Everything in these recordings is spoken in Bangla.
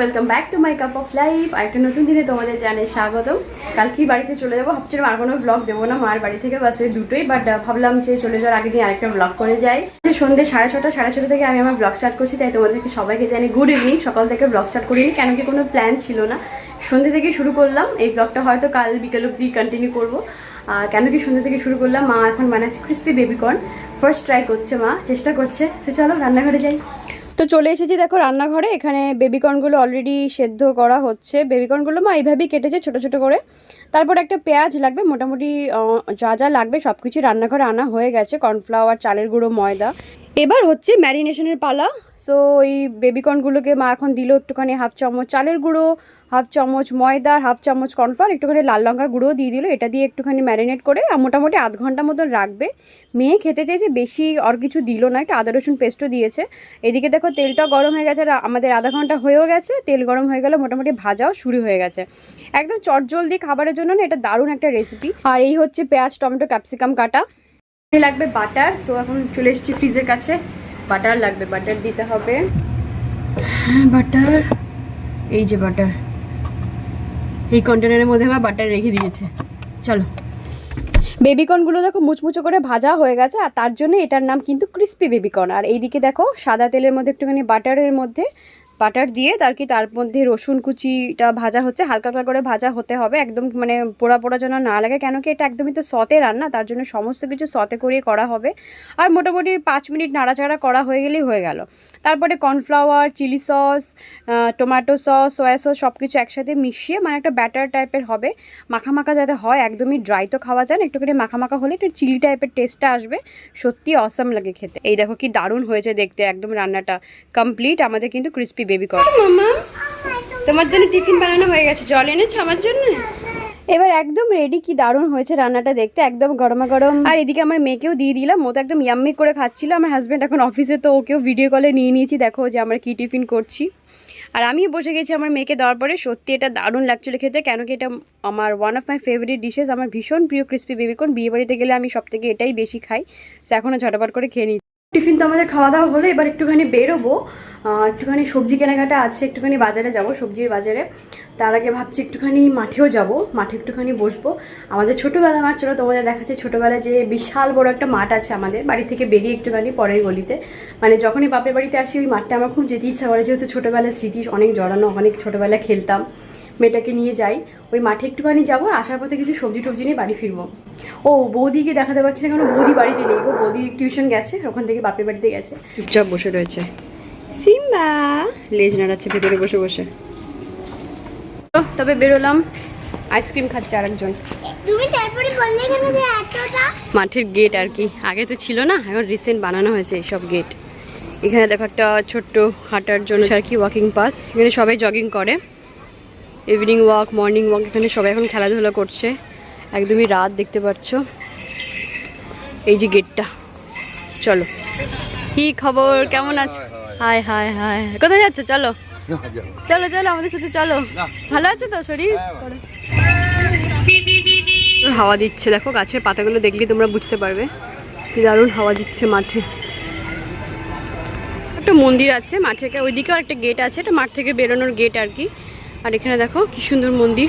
Welcome back to my cup of life. আরেকটা নতুন দিনে তোমাদের জানাই স্বাগতম। কালকেই বাড়িতে চলে যাবো, ভাবছিলাম আর কোনো ব্লগ দেবো না, মার বাড়ি থেকে বাসে দুটোই, বাট ভাবলাম যে চলে যাওয়ার আগে দিন আরেকটা ব্লগ করে যাই। যে সন্ধ্যে 6:30 থেকে আমি আমার ব্লগ স্টার্ট করছি, তাই তোমাদেরকে সবাইকে জানি গুড ইভিনিং। সকাল থেকে ব্লগ স্টার্ট করিনি, কেন কি কোনো প্ল্যান ছিল না, সন্ধ্যে থেকে শুরু করলাম। এই ব্লগটা হয়তো কাল বিকেল অবধি কন্টিনিউ করবো। কেন কি সন্ধ্যে থেকে শুরু করলাম, মা এখন বানাচ্ছে ক্রিস্পি বেবিকর্ন, ফার্স্ট ট্রাই করছে, মা চেষ্টা করছে। সে চলো রান্নাঘরে যাই। তো চলে এসেছি দেখো রান্নাঘরে। এখানে বেবিকর্নগুলো অলরেডি সেদ্ধ করা হচ্ছে। বেবিকর্নগুলো মা এইভাবেই কেটেছে ছোটো ছোটো করে। তারপর একটা পেঁয়াজ লাগবে, মোটামুটি যা যা লাগবে সব কিছু রান্নাঘরে আনা হয়ে গেছে। কর্নফ্লাওয়ার, চালের গুঁড়ো, ময়দা। এবার হচ্ছে ম্যারিনেশনের পালা। সো এই বেবিকর্নগুলোকে মা এখন দিল একটুখানি হাফ চামচ চালের গুঁড়ো, হাফ চামচ ময়দা, হাফ চামচ কর্নফ্লাওয়ার, একটুখানি লাল লঙ্কার গুঁড়োও দিয়ে দিল। এটা দিয়ে একটুখানি ম্যারিনেট করে মোটামুটি আধ ঘন্টা মতন রাখবে। মেয়ে খেতে চেয়েছে, বেশি আর কিছু দিল না, একটু আদা রসুন পেস্টও দিয়েছে। এদিকে দেখো তেলটা গরম হয়ে গেছে, আমাদের আধা ঘন্টা হয়েও গেছে। তেল গরম হয়ে গেলে মোটামুটি ভাজাও শুরু হয়ে গেছে। একদম চটজলদি খাবারের জন্য না এটা দারুণ একটা রেসিপি। আর এই হচ্ছে পেঁয়াজ, টমেটো, ক্যাপসিকাম কাটা। লাগবে বাটার। সো এখন চলে এসেছি ফ্রিজের কাছে। বাটার লাগবে, বাটার দিতে হবে। বাটার, এই যে বাটার, এই কন্টেনারের মধ্যে আমার বাটার রেখে দিয়েছে। চলো, বেবিকর্নগুলো দেখো মুচমুচো করে ভাজা হয়ে গেছে, আর তার জন্য এটার নাম কিন্তু ক্রিস্পি বেবিকর্ন। আর এইদিকে দেখো সাদা তেলের মধ্যে একটুখানি বাটারের মধ্যে বাটার দিয়ে তার মধ্যে রসুন কুচিটা ভাজা হচ্ছে, হালকা হালকা করে ভাজা হতে হবে, একদম মানে পোড়া পোড়া যেন না লাগে, কেন কি এটা একদমই তো সতে রান্না, তার জন্য সমস্ত কিছু সতে করিয়ে করা হবে। আর মোটামুটি 5 মিনিট নাড়াচাড়া করা হয়ে গেলেই হয়ে গেল। তারপরে cornflour, chilli sauce, tomato sauce, soya sauce সব কিছু একসাথে মিশিয়ে মানে একটা ব্যাটার টাইপের হবে। মাখা মাখা যাতে হয়, একদমই ড্রাই তো খাওয়া যায় না, একটুখানি মাখা মাখা হলে একটু চিলি টাইপের টেস্টটা আসবে। সত্যি অসাম লাগে খেতে। এই দেখো কি দারুণ হয়েছে দেখতে, একদম রান্নাটা কমপ্লিট। আমাদের কিন্তু ক্রিস্পি বেবিকর্ন। মামা তোমার জন্য টিফিন বানানো হয়ে গেছে, জল এনেছো আমার জন্য? এবার একদম রেডি। কি দারুণ হয়েছে রান্নাটা দেখতে, একদম গরমা গরম। আর এদিকে আমার মেয়েকেও দিয়ে দিলাম, ও তো একদম ইয়াম্মি করে খাচ্ছিল। আমার হাজব্যান্ড এখন অফিসে, তো ওকেও ভিডিও কলে নিয়ে নিয়েছি, দেখো যে আমরা কি টিফিন করছি। আর আমি বসে গেছি আমার মেয়েকে দেওয়ার পরে। সত্যি এটা দারুণ লাগছিল খেতে, কেন কি এটা আমার one of my favourite dishes, আমার ভীষণ প্রিয় ক্রিস্পি বেবিকর্ন। বিয়ে বাড়িতে গেলে আমি সব থেকে এটাই বেশি খাই। সে এখনও ঝটাপট করে খেয়ে নিই। টিফিন তো আমাদের খাওয়া দাওয়া হলো, এবার একটুখানি বেরোবো, একটুখানি সবজি কেনাকাটা আছে, একটুখানি বাজারে যাব, সবজির বাজারে। তার আগে ভাবছি একটুখানি মাঠেও যাব, মাঠে একটুখানি বসবো। আমাদের ছোটোবেলা মাঠ, চলো তোমাদের দেখাচ্ছে। ছোটোবেলায় যে বিশাল বড় একটা মাঠ আছে আমাদের বাড়ি থেকে বেরিয়ে একটুখানি পরের গলিতে, মানে যখনই বাপের বাড়িতে আসি ওই মাঠটা আমার খুব যেতে ইচ্ছা করে, যেহেতু ছোটোবেলার স্মৃতি অনেক জড়ানো, অনেক ছোটোবেলায় খেলতাম। মেয়েটাকে নিয়ে যাই ওই মাঠে, একটুখানি যাবো, আসার পথে কিছু সবজি টবজি নিয়ে বাড়ি ফিরবো। ও বৌদিকে দেখাতে পারছি না, কারণ বৌদি বাড়িতে নেই গো, বৌদি টিউশন গেছে, ওখান থেকে বাপের বাড়িতে গেছে। চুপচাপ বসে রয়েছে সিম্বা, লেজ নাড়াচ্ছে ভেতরে বসে বসে। তবে বেরোলাম, আইসক্রিম খাচ্ছে আরেকজন। মাঠের গেট আর কি, আগে তো ছিল না, এখন রিসেন্ট বানানো হয়েছে এইসব গেট। এখানে দেখো একটা ছোট্ট হাঁটার জন্য আর কি ওয়াকিং পাথ, এখানে সবাই জগিং করে, ইভিনিং ওয়াক, মর্নিং ওয়াক। এখানে সবাই এখন খেলাধুলা করছে, একদমই রাত, দেখতে পাচ্ছ। এই যে গেটটা। চলো, কি খবর, কেমন আছো? হাই হাই হাই, কোথায় যাচ্ছ? চলো চলো চলো আমাদের সাথে চলো। ভালো আছে তো শরীর? হাওয়া দিচ্ছে দেখো, গাছের পাতাগুলো দেখলে তোমরা বুঝতে পারবে কি দারুণ হাওয়া দিচ্ছে মাঠে। একটা মন্দির আছে মাঠে, ওইদিকেও একটা গেট আছে, এটা মাঠ থেকে বেরোনোর গেট আর কি। আর এখানে দেখো কি সুন্দর মন্দির,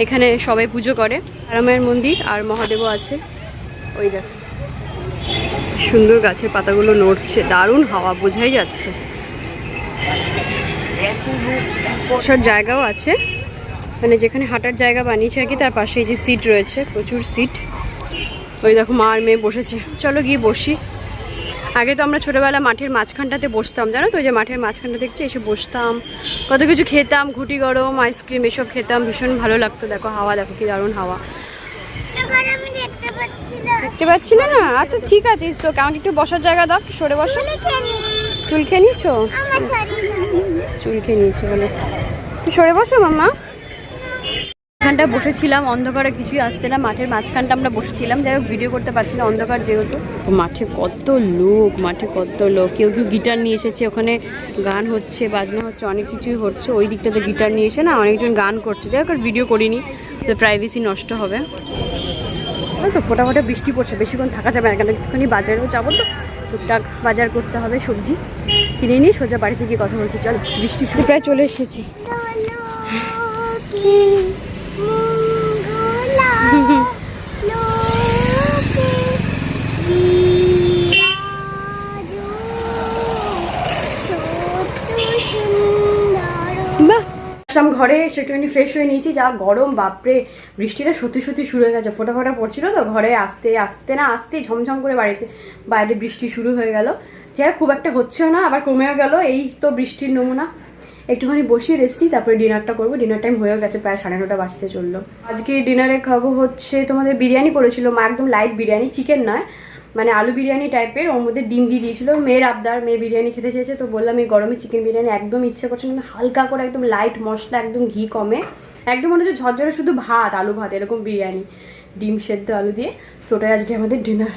এখানে সবাই পুজো করে, তারামায়ের মন্দির, আর মহাদেবও আছে। ওই দেখো সুন্দর গাছের পাতাগুলো নড়ছে, দারুণ হাওয়া, বোঝাই যাচ্ছে। বসার জায়গাও আছে, মানে যেখানে হাঁটার জায়গা বানিয়েছে আর কি, তার পাশে এই যে সিট রয়েছে, প্রচুর সিট। ওই দেখো মা আর মেয়ে বসেছে, চলো গিয়ে বসি। আগে তো আমরা ছোটোবেলা মাঠের মাঝখানটাতে বসতাম, জানো তো, ওই যে মাঠের মাঝখানটা দেখছি, এসে বসতাম, কত কিছু খেতাম, ঘুটি গরম, আইসক্রিম এসব খেতাম, ভীষণ ভালো লাগতো। দেখো হাওয়া, দেখো কি দারুণ হাওয়া। দেখতে পাচ্ছি না? না আচ্ছা ঠিক আছে, তো কেমন একটু বসার জায়গা দাও, সরে বসো। চুল খেয়ে নিয়েছো? চুল খেয়ে নিয়েছো বলে সরে বসো মাম্মা। এখানটা বসেছিলাম, অন্ধকারে কিছুই আসছে না, মাঠের মাঝখানটা আমরা বসেছিলাম, যাই হোক ভিডিও করতে পারছি না অন্ধকার যেহেতু। মাঠে কত লোক, মাঠে কত লোক, কেউ কেউ গিটার নিয়ে এসেছে, ওখানে গান হচ্ছে, বাজনা হচ্ছে, অনেক কিছুই হচ্ছে। ওই দিকটাতে গিটার নিয়ে এসে না অনেকজন গান করছে, যাই হোক আর ভিডিও করিনি, প্রাইভেসি নষ্ট হবে। তো ফোটা ফোটা বৃষ্টি পড়ছে, বেশিক্ষণ থাকা যাবে না, কেন একটুখানি বাজারেও যাবো, তো টুকটাক বাজার করতে হবে, সবজি কিনে নিয়ে সোজা বাড়িতে গিয়ে কথা বলছি। চল, বৃষ্টি শুরু প্রায় চলে এসেছি। ঘরে এসে একটুখানি ফ্রেশ হয়ে নিয়েছি। যা গরম, বাপরে, বৃষ্টিটা সত্যি সত্যি শুরু হয়ে গেছে। ফোটা ফোটা পড়ছিল তো ঘরে, আসতে ঝমঝম করে বাইরে বৃষ্টি শুরু হয়ে গেল। যা খুব একটা হচ্ছেও না, আবার কমেও গেল। এই তো বৃষ্টির নমুনা। একটুখানি বসিয়ে রেস্টি, তারপরে ডিনারটা করবো। ডিনার টাইম হয়ে গেছে, প্রায় 9:30 বাজতে চললো। আজকে ডিনারে খাবো হচ্ছে তোমাদের বিরিয়ানি করেছিল মা, একদম লাইট বিরিয়ানি, চিকেন নয়, মানে আলু বিরিয়ানি টাইপের। ওর মধ্যে ডিম দিয়ে দিয়েছিল। মেয়ের আবদার, মেয়ে বিরিয়ানি খেতে চেয়েছে, তো বললাম এই গরমে চিকেন বিরিয়ানি একদম ইচ্ছে করছে না, হালকা করে একদম লাইট মশলা, একদম ঘি কমে, একদম মনে হচ্ছে ঝরঝরে শুধু ভাত, আলু ভাত, এরকম বিরিয়ানি, ডিম সেদ্ধ আলু দিয়ে। সোটাই আজকে আমাদের ডিনার।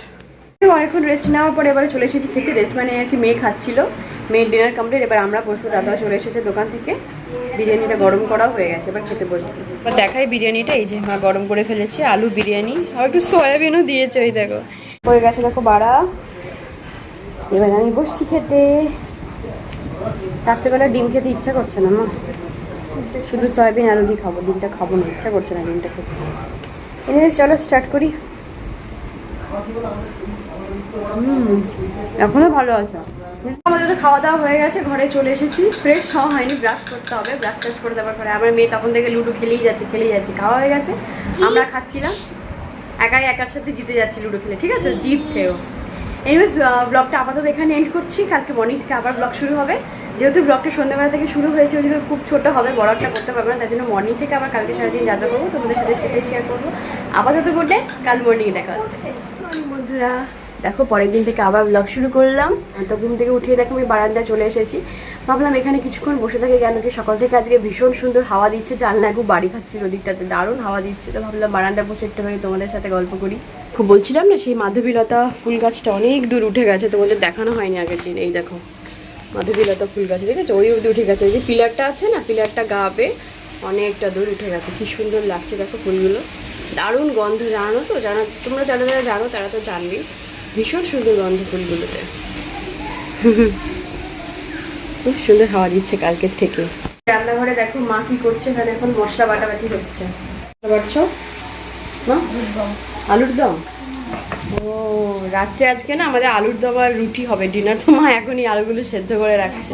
অনেকক্ষণ রেস্ট নেওয়ার পরে এবারে চলে এসেছি খেতে। রেস্ট মানে আর কি, মেয়ে খাচ্ছিল, মেয়ের ডিনার কমপ্লিট। এবার আমরা বসবো। দাদা চলে এসেছে দোকান থেকে, বিরিয়ানিটা গরম করাও হয়ে গেছে, এবার খেতে বসবো। এবার দেখাই বিরিয়ানিটা, এই যে মা গরম করে ফেলেছে আলু বিরিয়ানি, আর একটু সয়াবিনও দিয়েছে, ওই দেখো হয়ে গেছে, দেখো বাড়া। এবার আমি বসছি খেতে। রাত্রেবেলা ডিম খেতে ইচ্ছা করছে না মা, শুধু সয়াবিন আলু দিয়ে খাবো, ডিমটা খাবো না, ইচ্ছা করছে না ডিমটা খেতে। এনিওয়েজ চলো স্টার্ট করি। এখনো ভালো আছে। আমাদের তো খাওয়া দাওয়া হয়ে গেছে, ঘরে চলে এসেছি। ফ্রেশ খাওয়া হয়নি, ব্রাশ করতে হবে। ব্রাশ টাশ করে দেওয়ার পরে আমার মেয়ে তখন থেকে লুডো খেলেই যাচ্ছে। খাওয়া হয়ে গেছে, আমরা খাচ্ছিলাম, একার সাথে জিতে যাচ্ছি লুডো খেলে, ঠিক আছে, জিতছে ও। এনিওয়েজ ব্লগটা আপাতত এখানে এন্ড করছি। কালকে মর্নিং থেকে আবার ব্লগ শুরু হবে। যেহেতু ব্লগটা সন্ধ্যাবেলা থেকে শুরু হয়েছে, ওই জন্য খুব ছোটো হবে, বড় একটা করতে পারবো না, তার জন্য মর্নিং থেকে আবার কালকে সারাদিন যা করবো তোমাদের সাথে সেটাই শেয়ার করবো। আপাতত গুড নাইট, কাল মর্নিংয়ে দেখা হচ্ছে। বন্ধুরা দেখো, পরের দিন থেকে আবার ব্লগ শুরু করলাম। তো ঘুম থেকে উঠিয়ে দেখো আমি বারান্দায় চলে এসেছি। ভাবলাম এখানে কিছুক্ষণ বসে থাকে, কেন কি সকাল থেকে আজকে ভীষণ সুন্দর হাওয়া দিচ্ছে, জানলা একটু বাড়ি খাচ্ছিল ওদিকটাতে, দারুণ হাওয়া দিচ্ছে। তো ভাবলাম বারান্দায় বসে একটুখানি তোমাদের সাথে গল্প করি। খুব বলছিলাম না, সেই মাধবীলতা ফুল গাছটা অনেক দূর উঠে গেছে, তোমাদের দেখানো হয়নি আগের দিন। এই দেখো মাধবীলতা ফুল গাছ, ঠিক আছে, ওই অবধি উঠে গেছে। এই যে পিলারটা আছে না, পিলারটা গাবে অনেকটা দূর উঠে গেছে। কি সুন্দর লাগছে দেখো ফুলগুলো, দারুণ গন্ধ, জানো তো, তোমরা যারা যারা জানো তারা তো জানবেই, ভীষণ সুন্দর গন্ধ ফুলগুলোতে। খুব সুন্দর হাওয়া দিচ্ছে কালকের থেকে। রান্নাঘরে দেখো মা কি করছে, এখানে এখন মশলা বাটাবাটি হচ্ছে। বাটছো মা? আলুর দম। ও রাত্রে আজকে না আমাদের আলুর দম আর রুটি হবে ডিনার। তো মা এখনই আলুগুলো সেদ্ধ করে রাখছে।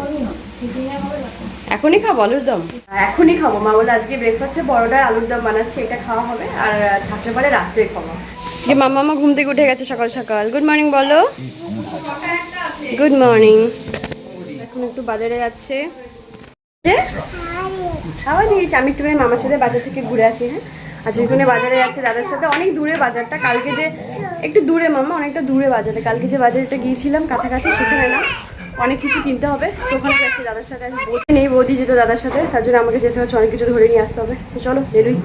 এখনই খাবো আলুর দম? এখনই খাবো। মা বলে আজকে ব্রেকফাস্টে পরোটা আলুর দম বানাচ্ছে, এটা খাওয়া হবে, আর থাকতে পারে রাত্রে খাবো। আজকে মামা ঘুম থেকে উঠে গেছে সকাল সকাল। গুড মর্নিং বলো। Good morning. এখন একটু বাজারে যাচ্ছে। খাওয়া দিয়েছি আমি, একটু মামার সাথে বাজার থেকে ঘুরে আসি। হ্যাঁ, আজকে ওখানে বাজারে যাচ্ছে দাদার সাথে। অনেক দূরে বাজারটা, কালকে যে একটু দূরে মামা, অনেকটা দূরে বাজারে। কালকে যে বাজারটা গিয়েছিলাম কাছাকাছি, সেখানে না অনেক কিছু কিনতে হবে, সেখানে যাচ্ছে দাদার সাথে। আমি বৌদি নেই, বৌদি যেত দাদার সাথে, তার জন্য আমাকে যেতে হচ্ছে, অনেক কিছু ধরে নিয়ে আসতে হবে। তো চলো বেরোই।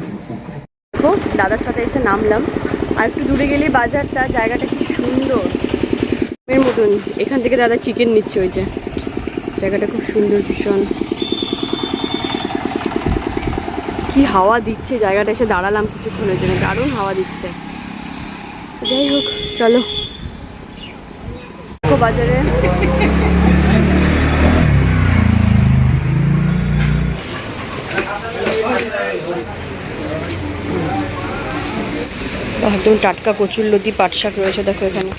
দেখো দাদার সাথে এসে নামলাম, আর একটু দূরে গেলেই বাজারটা, জায়গাটা কি সুন্দর এর মতন। এখান থেকে দাদা চিকেন নিচ্ছে, ওই যে জায়গাটা খুব সুন্দর, ভীষণ। কি হাওয়া দিচ্ছে, জায়গাটা এসে দাঁড়ালাম কিছুক্ষণের জন্য, দারুণ হাওয়া দিচ্ছে। যাই হোক চলো বাজারে। একদম টাটকা কচুরলতি, পাট শাক রয়েছে দেখো এখানে,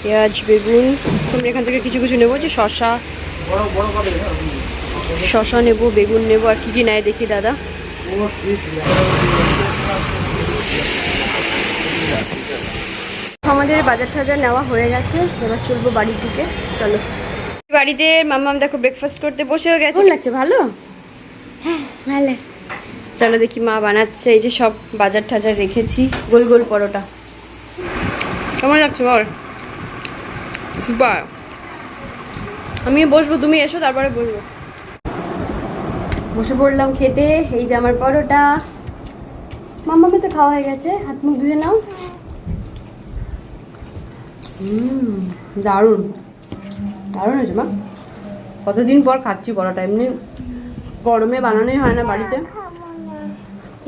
পেঁয়াজ, বেগুন। আমরা এখান থেকে কিছু কিছু নেবো, যে শশা নেবো, বেগুন নেবো, আর কি কি নেয় দেখি দাদা। আমাদের বাজার টাজার নেওয়া হয়ে গেছে, এবার চলবো বাড়ির দিকে। চলো বাড়িতে মাম্মাম দেখো ব্রেকফাস্ট করতে বসেও গেছে। লাগছে ভালো? হ্যাঁ ভালো। চলো দেখি মা বানাচ্ছে। এই যে সব বাজার টাজার রেখেছি, গোল গোল পরোটা। কেমন লাগছে বল? সুপার। আমি বসবো, তুমি এসো তারপরে বসবো। বসে পড়লাম খেতে। এই যে আমার পরোটা, মাম্মাকে তো খাওয়া হয়ে গেছে, হাত মুখ ধুয়ে নাও। দারুণ দারুণ হয়েছে মা, কতদিন পর খাচ্ছি পরোটা। এমনি গরমে বানানোই হয় না বাড়িতে,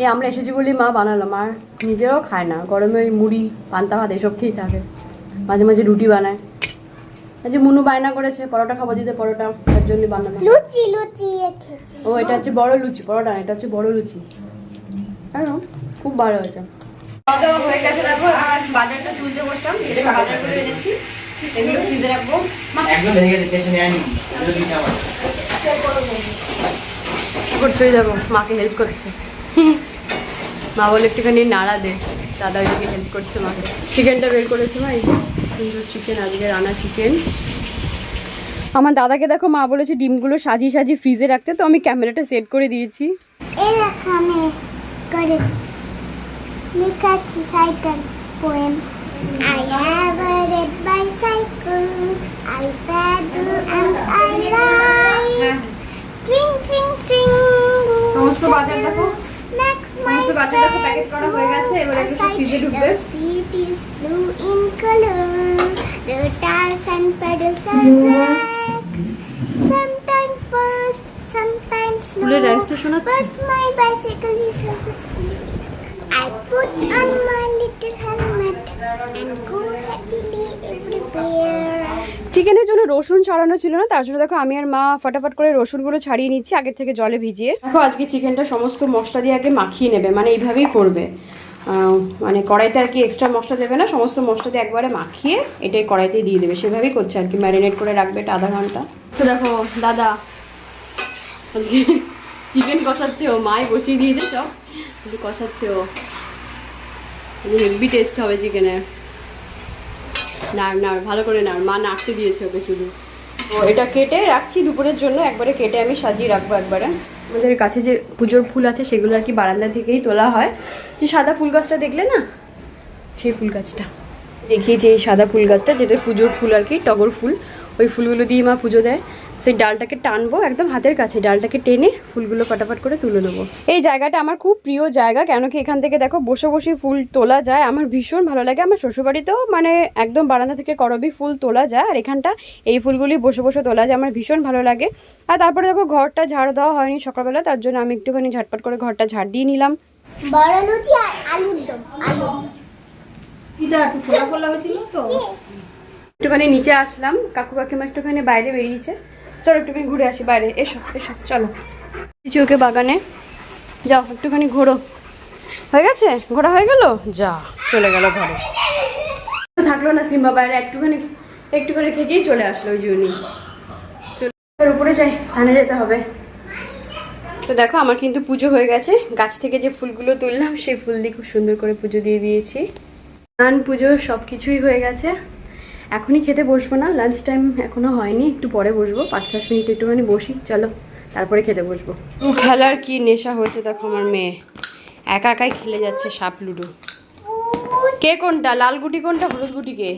এই আমরা এসেছি বলি মা বানালো, মা নিজেও খায় না গরমে, ওই মুড়ি পান্তা ভাত এসব খেয়েই থাকে, মাঝে মাঝে রুটি বানায়। আজ মুনু বায়না করেছে পরোটা খাবো, দিতে পরোটা, তার জন্য বানানো। লুচি লুচি ও এটা হচ্ছে বড় লুচি, পরোটা এটা হচ্ছে বড় লুচি। খুব ভালো হয়েছে। খাওয়া দাওয়া হয়ে গেছে, দেখো আর বাজারটা তুলতে বসলাম, বাজার করে এনেছি, এগুলো ফ্রিজে রাখবো। করছো দেখো, মাকে হেল্প করছে। মা বলে একটুখানি নাড়া দে, দাদা ওইদিকে হেল্প করছে মাকে। চিকেনটা বের করেছে মা, এই যে সুন্দর চিকেন, আজকে রান্না চিকেন। আমার দাদাকে দেখো মা বলেছে ডিমগুলো সাজিয়ে সাজিয়ে ফ্রিজে রাখতে, তো আমি ক্যামেরাটা সেট করে দিয়েছি। এই এখানে করে লিখাচ্ছি cycle poem. I have a red bicycle, I paddle and I ride. Tring tring tring. সমস্ত বাজার দেখো, Max my সমস্ত বাজার দেখো প্যাকেট করা হয়ে গেছে, এবার এগুলো সব ফ্রিজে ঢুকবে। The seat is blue in color. The tires and pedals are black. Sometimes fast, sometimes স্কুলের slow. রাইমসটা শোনাচ্ছে। But my bicycle is always slow. I put on my little helmet and go happily everywhere. চিকেনের জন্য রসুন ছাড়ানো ছিল না, তার জন্য দেখো আমি আর মা ফটাফট করে রসুনগুলো ছাড়িয়ে নিচ্ছি আগের থেকে জলে ভিজিয়ে। দেখো আজকে চিকেনটা সমস্ত মশলা দিয়ে আগে মাখিয়ে নেবে, মানে এইভাবেই করবে, মানে কড়াইতে আর কি এক্সট্রা মশলা দেবে না, সমস্ত মশলা দিয়ে একবারে মাখিয়ে এটাই কড়াইতে দিয়ে দেবে, সেভাবেই করছে আর কি, ম্যারিনেট করে রাখবে এটা আধা ঘন্টা। তো দেখো দাদা আজকে চিকেন কষাচ্ছে, ও মাই বসিয়ে দিয়েছে সব, কিন্তু কষাচ্ছে ও, হেভি টেস্ট হবে চিকেনের। নাড় ভালো করে নাড়, মা নাড়তে দিয়েছে ওকে শুধু। ও এটা কেটে রাখছি দুপুরের জন্য, একবারে কেটে আমি সাজিয়ে রাখবো একবারে। আমাদের কাছে যে পুজোর ফুল আছে সেগুলো আর কি বারান্দা থেকেই তোলা হয়, যে সাদা ফুল গাছটা দেখলে না, সেই ফুল গাছটা দেখিয়েছি, এই সাদা ফুল গাছটা যেটা পুজোর ফুল আর কি, টগর ফুল, ওই ফুলগুলো দিয়ে মা পুজো দেয়। সেই ডালটাকে টানবো একদম হাতের কাছে, ডালটাকে টেনে ফুলগুলো ফটাফট করে তুলে দেবো। এই জায়গাটা আমার খুব প্রিয় জায়গা, কেন কি এখান থেকে দেখো বসে বসে ফুল তোলা যায়, আমার ভীষণ ভালো লাগে। আমার শ্বশুরবাড়িতেও মানে একদম বারান্দা থেকে করবি ফুল তোলা যায়, আর এখানটা এই ফুলগুলি বসে বসে তোলা যায়, আমার ভীষণ ভালো লাগে। আর তারপরে দেখো ঘরটা ঝাড় দেওয়া হয়নি সকালবেলা, তার জন্য আমি একটুখানি ঝটপট করে ঘরটা ঝাড় দিয়ে নিলাম। বড় লুচি আর আলুর দম, আলুর দম। একটু ফোলা ফোলা হয়েছিল তো, একটুখানি নিচে আসলাম, কাকু কাকিমা একটুখানি বাইরে বেরিয়েছে, চলো একটুখানি ঘুরে আসি বাইরে, এসো এসো চলো। ওকে বাগানে যাও, একটুখানি ঘোরো। হয়ে গেছে, ঘোরা হয়ে গেল, যা চলে গেল ঘরে, থাকলো না সিম্বা বাইরে, একটুখানি থেকেই চলে আসলো ওই জন্যই। চলো উপরে যাই, স্নানে যেতে হবে। তো দেখো আমার কিন্তু পুজো হয়ে গেছে, গাছ থেকে যে ফুলগুলো তুললাম সেই ফুল দিয়ে খুব সুন্দর করে পুজো দিয়ে দিয়েছি। স্নান পুজো সব কিছুই হয়ে গেছে, এখনই খেতে বসবো না, লাঞ্চ টাইম এখনো হয়নি, একটু পরে বসবো, 5-10 মিনিট একটুখানি বসি, চলো তারপরে খেতে বসবো। খেলার কি নেশা হয়েছে দেখো আমার মেয়ে, একা একাই খেলে যাচ্ছে সাপ লুডো। কে কোনটা, লাল গুটি কোনটা, হলুদ গুটি কে?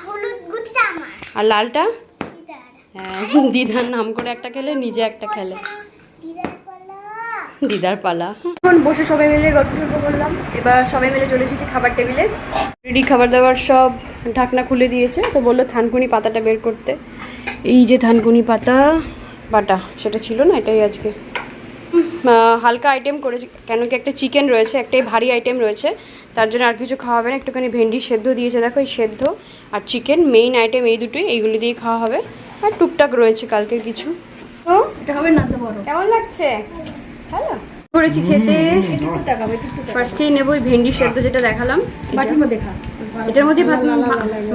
হলুদ গুটিটা আমার, আর লালটা দিদার। হ্যাঁ, দিদার নাম করে একটা খেলে, নিজে একটা খেলে। দিদার পালা। দিদার পালা। এখন বসে সবাই মিলে গল্প করলাম, এবার সবাই মিলে চলে এসেছি খাবার টেবিলে। রেডি খাবার দাবার সব, ঢাকনা খুলে দিয়েছে, তো বললো থানকুনি পাতাটা বের করতে। এই যে থানকুনি পাতা বাটা, সেটা ছিল না, এটাই আজকে হালকা আইটেম করেছি, কেন কি একটা চিকেন রয়েছে, একটাই ভারী আইটেম রয়েছে, তার জন্য আর কিছু খাওয়া হবে না। একটুখানি ভেন্ডি সেদ্ধ দিয়েছে দেখো, এই সেদ্ধ আর চিকেন মেইন আইটেম, এই দুটোই, এইগুলো দিয়ে খাওয়া হবে, আর টুকটাক রয়েছে কালকের কিছু। তো এটা হবে না তো বড়, কেমন লাগছে? ভালো করেছি খেতে। ফার্স্টেই নেবো ওই ভেন্ডি সেদ্ধ যেটা দেখালাম, এটার মধ্যে ভাত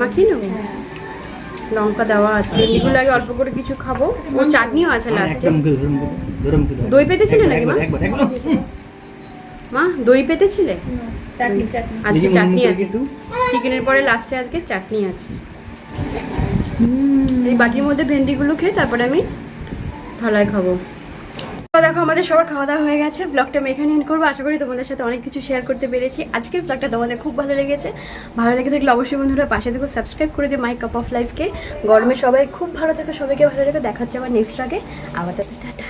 মাখিয়ে নেবো, লঙ্কা দেওয়া আছে, এগুলো আগে অল্প করে কিছু খাবো, ও চাটনিও আছে লাস্টে। দই পেতেছিলে নাকি মা? মা দই পেতেছিলে? আজকে চাটনি আছে, চিকেনের পরে লাস্টে আজকে চাটনি আছে। এই বাটির মধ্যে ভেন্ডিগুলো খেয়ে তারপরে আমি থালায় খাবো। দেখো আমাদের সবার খাওয়া দাওয়া হয়ে গেছে, ব্লগটা আমি এখানে এন্ড করবো। আশা করি তোমাদের সাথে অনেক কিছু শেয়ার করতে পেরেছি। আজকের ব্লগটা তোমাদের খুব ভালো লেগেছে, ভালো লেগে থাকলে অবশ্যই বন্ধুরা পাশে থেকে সাবস্ক্রাইব করে দিও মাই কাপ অফ লাইফকে। গরমে সবাই খুব ভালো থাকে, সবাইকে ভালো লেগে, দেখা হচ্ছে আবার নেক্সট ব্লগে, আবার টাটা।